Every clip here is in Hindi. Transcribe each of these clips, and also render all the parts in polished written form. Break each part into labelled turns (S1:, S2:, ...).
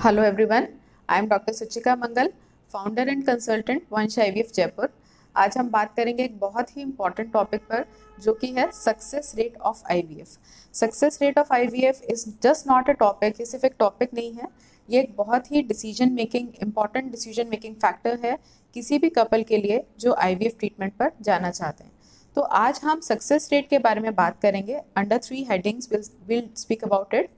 S1: Hello everyone, I am doctor Suchika Mangal, founder and consultant वंश आईवीएफ जयपुर। आज हम बात करेंगे एक बहुत ही इम्पॉर्टेंट टॉपिक पर, जो कि है success rate of IVF. Success rate of IVF is just not a topic, ये सिर्फ एक टॉपिक नहीं है, ये एक बहुत ही इम्पॉर्टेंट डिसीजन मेकिंग फैक्टर है किसी भी कपल के लिए जो आईवीएफ ट्रीटमेंट पर जाना चाहते हैं। तो आज हम सक्सेस रेट के बारे में बात करेंगे। Under 3 headings will speak about it.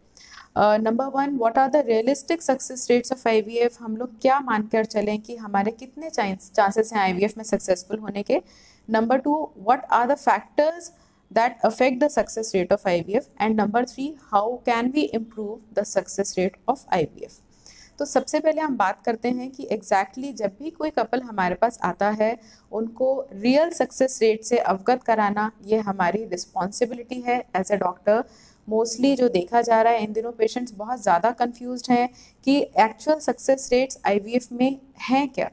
S1: Number 1, what are the realistic success rates of IVF. हम लोग क्या मानकर चलें कि हमारे कितने चांसेस हैं आईवीएफ में सक्सेसफुल होने के। Number 2, what are the factors that affect the success rate of IVF, and number 3, how can we improve the success rate of IVF। तो सबसे पहले हम बात करते हैं कि एग्जैक्टली जब भी कोई कपल हमारे पास आता है, उनको रियल सक्सेस रेट से अवगत कराना ये हमारी रिस्पॉन्सिबिलिटी है एज ए डॉक्टर। मोस्टली जो देखा जा रहा है इन दिनों, पेशेंट्स बहुत ज़्यादा कंफ्यूज्ड हैं कि एक्चुअल सक्सेस रेट्स आईवीएफ में हैं क्या।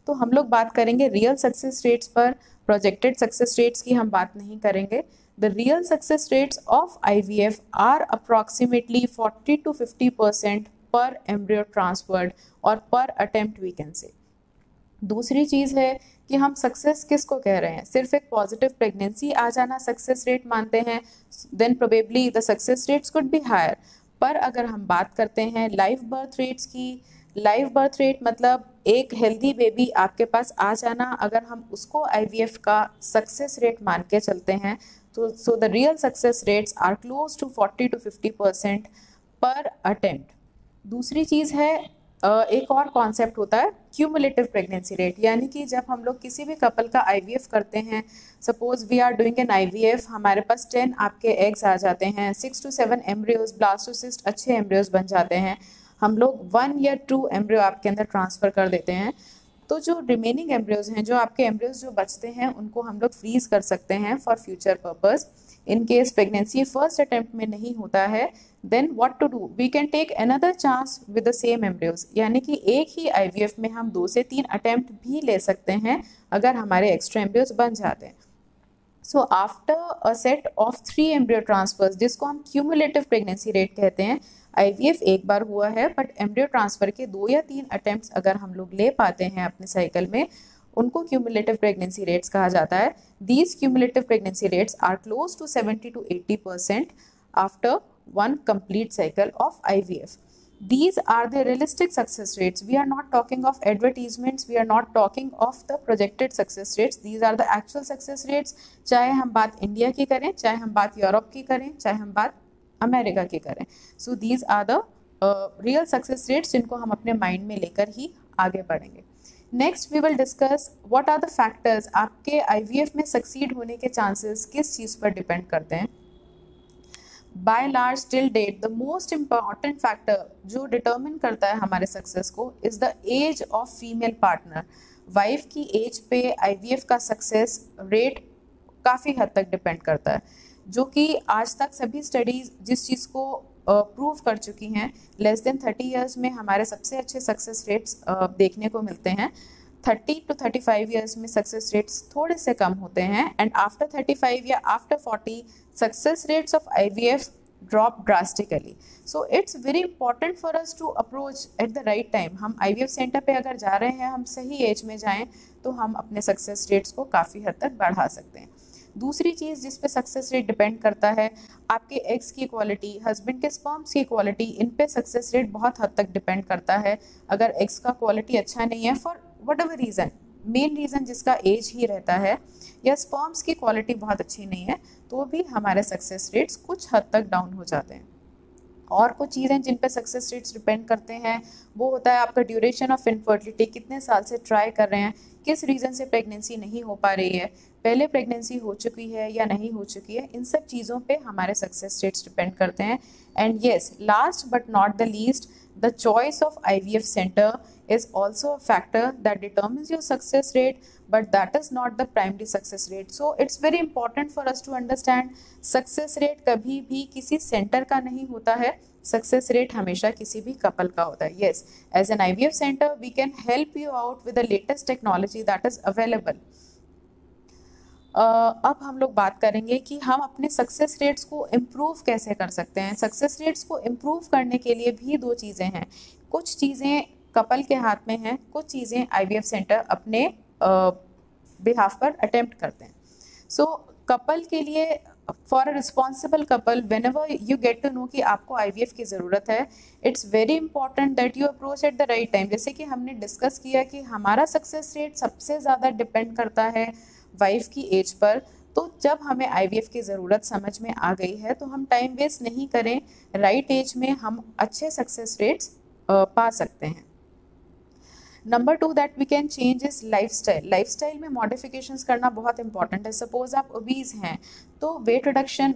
S1: तो हम लोग बात करेंगे रियल सक्सेस रेट्स पर, प्रोजेक्टेड सक्सेस रेट्स की हम बात नहीं करेंगे। The real success rates of IVF are approximately 40 to 50% per embryo transferred और per attempt we can say। दूसरी चीज़ है कि हम सक्सेस किसको कह रहे हैं। सिर्फ एक पॉजिटिव प्रेगनेंसी आ जाना सक्सेस रेट मानते हैं, then probably the success rates could be higher. पर अगर हम बात करते हैं लाइव बर्थ रेट्स की, लाइव बर्थ रेट मतलब एक हेल्दी बेबी आपके पास आ जाना, अगर हम उसको आईवीएफ का सक्सेस रेट मान के चलते हैं तो so the real success rates are close to 40 to 50% पर अटेम्प्ट। दूसरी चीज़ है, एक और कॉन्सेप्ट होता है क्यूमुलेटिव प्रेगनेंसी रेट, यानी कि जब हम लोग किसी भी कपल का आईवीएफ करते हैं, suppose we are doing an IVF, हमारे पास 10 आपके एग्स आ जाते हैं, 6 to 7 एम्ब्रियोज, ब्लास्टोसिस्ट अच्छे एम्ब्रियोज बन जाते हैं, हम लोग 1 या 2 एम्ब्रियो आपके अंदर ट्रांसफ़र कर देते हैं, तो जो रिमेनिंग एम्ब्रियोज हैं, जो आपके एम्ब्रियोज जो बचते हैं, उनको हम लोग फ्रीज कर सकते हैं for future purpose. In case pregnancy first attempt में नहीं होता है, then what to do, we can take another chance with the same embryos, यानी कि एक ही आईवीएफ में हम 2 से 3 अटेम्प्ट भी ले सकते हैं अगर हमारे एक्स्ट्रा एम्ब्रियोज बन जाते हैं। So after a set of 3 embryo transfers, जिसको हम क्यूमुलेटिव प्रेगनेंसी रेट कहते हैं, आईवीएफ एक बार हुआ है बट एम्ब्रियो ट्रांसफर के 2 या 3 अटेम्प्ट्स अगर हम लोग ले पाते हैं अपने साइकिल में, उनको क्यूमुलेटिव प्रेगनेंसी रेट्स कहा जाता है। These cumulative pregnancy rates are close to 70 to 80% after 1 complete cycle of IVF। These are the realistic success rates. We are not talking of advertisements, we are not talking of the projected success rates, these are the actual success rates। चाहे हम बात इंडिया की करें, चाहे हम बात यूरोप की करें, चाहे हम बात अमेरिका की करें। So these are the real success rates जिनको हम अपने माइंड में लेकर ही आगे बढ़ेंगे। Next we will discuss what are the factors, आपके आईवीएफ में सक्सीड होने के चांसेस किस चीज़ पर डिपेंड करते हैं। By large till date the most important factor जो डिटर्मिन करता है हमारे सक्सेस को is the age of female partner. Wife की एज पे आईवीएफ का सक्सेस रेट काफ़ी हद तक डिपेंड करता है, जो कि आज तक सभी स्टडीज़ जिस चीज़ को प्रूव कर चुकी हैं, लेस देन 30 ईयर्स में हमारे सबसे अच्छे सक्सेस रेट्स देखने को मिलते हैं। 30 to 35 ईयर्स में सक्सेस रेट्स थोड़े से कम होते हैं, एंड आफ्टर 35 या after 40 success rates of IVF drop drastically. So it's very important for us to approach at the right time. हम आईवीएफ सेंटर पे अगर जा रहे हैं, हम सही एज में जाएं तो हम अपने सक्सेस रेट्स को काफ़ी हद तक बढ़ा सकते हैं। दूसरी चीज़ जिस पे सक्सेस रेट डिपेंड करता है, आपके एग्स की क्वालिटी, हस्बैंड के स्पर्म्स की क्वालिटी, इन पे सक्सेस रेट बहुत हद तक डिपेंड करता है। अगर एग्स का क्वालिटी अच्छा नहीं है for what ever reason, main reason जिसका एज ही रहता है, या स्पर्म्स की क्वालिटी बहुत अच्छी नहीं है, तो भी हमारे सक्सेस रेट्स कुछ हद तक डाउन हो जाते हैं। और कुछ चीज़ें जिन पे सक्सेस रेट्स डिपेंड करते हैं, वो होता है आपका ड्यूरेशन ऑफ इनफर्टिलिटी, कितने साल से ट्राई कर रहे हैं, किस रीज़न से प्रेगनेंसी नहीं हो पा रही है, पहले प्रेगनेंसी हो चुकी है या नहीं हो चुकी है, इन सब चीज़ों पे हमारे सक्सेस रेट्स डिपेंड करते हैं। And yes, last but not the least, the choice of IVF center is also a factor that determines your success rate, but that is not the primary success rate. So it's very important for us to understand success rate कभी भी किसी सेंटर का नहीं होता है, सक्सेस रेट हमेशा किसी भी कपल का होता है। Yes, as an IVF center we can help you out with the latest technology that is available. अब हम लोग बात करेंगे कि हम अपने सक्सेस रेट्स को इम्प्रूव कैसे कर सकते हैं। सक्सेस रेट्स को इम्प्रूव करने के लिए भी दो चीज़ें हैं। कुछ चीज़ें कपल के हाथ में हैं, कुछ चीज़ें आईवीएफ सेंटर अपने बिहाफ पर अटेम्प्ट करते हैं। सो कपल के लिए, for a responsible couple, whenever you get to know कि आपको आईवीएफ की ज़रूरत है, it's very important that you approach at the right time. जैसे कि हमने डिस्कस किया कि हमारा सक्सेस रेट सबसे ज़्यादा डिपेंड करता है वाइफ की एज पर। तो जब हमें आईवीएफ की ज़रूरत समझ में आ गई है तो हम टाइम वेस्ट नहीं करें, राइट एज में हम अच्छे सक्सेस रेट्स पा सकते हैं। Number 2 that we can change is lifestyle. Lifestyle में मॉडिफिकेशंस करना बहुत इंपॉर्टेंट है। सपोज आप ओबीज हैं तो weight reduction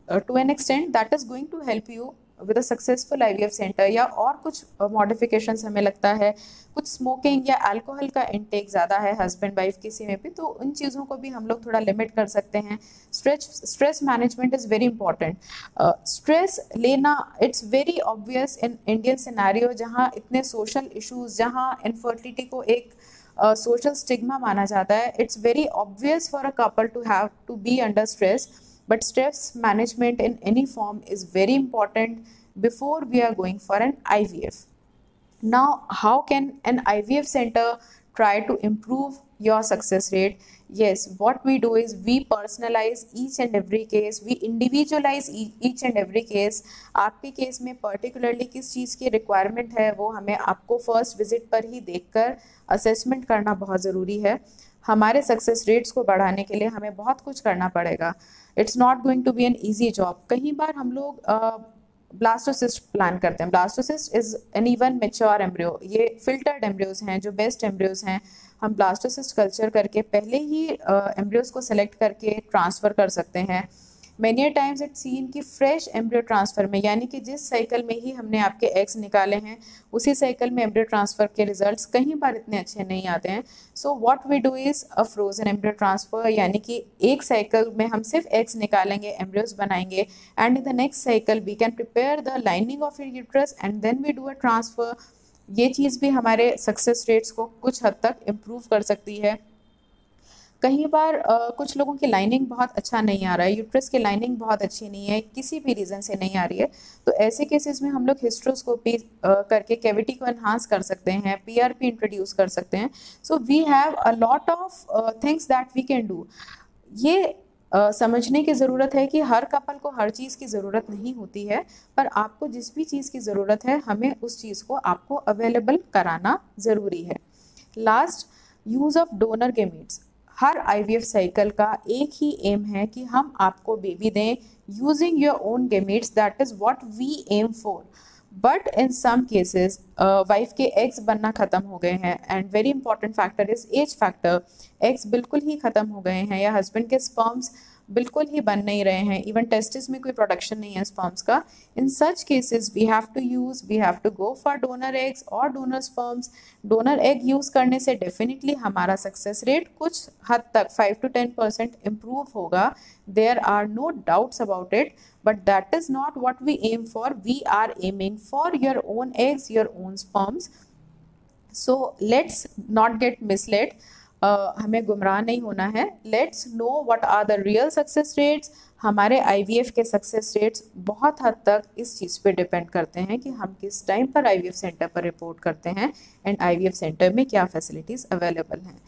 S1: to an extent that is going to help you with a successful IVF center. या और कुछ मॉडिफिकेशंस हमें लगता है, कुछ स्मोकिंग या अल्कोहल का इंटेक ज़्यादा है हस्बैंड वाइफ किसी में भी, तो उन चीज़ों को भी हम लोग थोड़ा लिमिट कर सकते हैं। Stress management is very important. Stress लेना, it's very obvious in Indian scenario जहाँ इतने सोशल इश्यूज, जहाँ इनफर्टिलिटी को एक सोशल स्टिग्मा माना जाता है। It's very obvious for a couple to have to be under stress, but stress management in any form is very important before we are going for an IVF. Now, how can an IVF center try to improve your success rate? Yes, what we do is we personalize each and every case, we individualize each and every case. आपके केस में पर्टिकुलरली किस चीज़ की रिक्वायरमेंट है वो हमें आपको फर्स्ट विजिट पर ही देखकर असेसमेंट करना बहुत ज़रूरी है। हमारे सक्सेस रेट्स को बढ़ाने के लिए हमें बहुत कुछ करना पड़ेगा। It's not going to be an easy job. कई बार हम लोग ब्लास्टोसिस्ट प्लान करते हैं। Blastocyst is an even mature embryo. ये फिल्टर्ड एम्ब्रियोज हैं जो बेस्ट एम्ब्रियोज हैं। हम ब्लास्टोसिस्ट कल्चर करके पहले ही एम्ब्रियोज को सेलेक्ट करके ट्रांसफ़र कर सकते हैं। Many a times it seen कि फ्रेश एम्ब्रियो ट्रांसफ़र में, यानी कि जिस साइकिल में ही हमने आपके एग्स निकाले हैं उसी साइकिल में एम्ब्रियो ट्रांसफ़र के रिजल्ट्स कई बार इतने अच्छे नहीं आते हैं। So what we do is a frozen embryo transfer, यानी कि एक साइकिल में हम सिर्फ एग्स निकालेंगे, एम्ब्रियोज बनाएंगे, and in the next cycle we can prepare the lining of your uterus and then we do a transfer. ये चीज़ भी हमारे सक्सेस रेट्स को कुछ हद तक इम्प्रूव कर सकती है। कई बार कुछ लोगों की लाइनिंग बहुत अच्छा नहीं आ रहा है, यूट्रस की लाइनिंग बहुत अच्छी नहीं है, किसी भी रीज़न से नहीं आ रही है, तो ऐसे केसेस में हम लोग हिस्ट्रोस्कोपी करके कैविटी को एनहांस कर सकते हैं, पीआरपी इंट्रोड्यूस कर सकते हैं। So we have a lot of things that we can do. ये समझने की ज़रूरत है कि हर कपल को हर चीज़ की ज़रूरत नहीं होती है, पर आपको जिस भी चीज़ की ज़रूरत है हमें उस चीज़ को आपको अवेलेबल कराना ज़रूरी है। Last, use of donor gametes. Her IVF cycle का एक ही एम है कि हम आपको बेबी दें using your own gametes, that is what we aim for. But in some cases wife के एग्स बनना ख़त्म हो गए हैं, and very important factor is age factor. Eggs बिल्कुल ही ख़त्म हो गए हैं या हस्बैंड के स्पर्म्स बिल्कुल ही बन नहीं रहे हैं, इवन टेस्टिस में कोई प्रोडक्शन नहीं है स्पर्म्स का। In such cases we have to go for donor eggs और donor sperms. Donor egg use करने से डेफिनेटली हमारा सक्सेस रेट कुछ हद तक 5 to 10% इम्प्रूव होगा। There are no doubts about it, but that is not what we aim for. We are aiming for your own eggs, your own sperms. So let's not get misled. हमें गुमराह नहीं होना है। Let's know what are the real success rates. हमारे आईवीएफ के सक्सेस रेट्स बहुत हद तक इस चीज़ पे डिपेंड करते हैं कि हम किस टाइम पर आईवीएफ सेंटर पर रिपोर्ट करते हैं एंड आईवीएफ सेंटर में क्या फैसिलिटीज़ अवेलेबल हैं।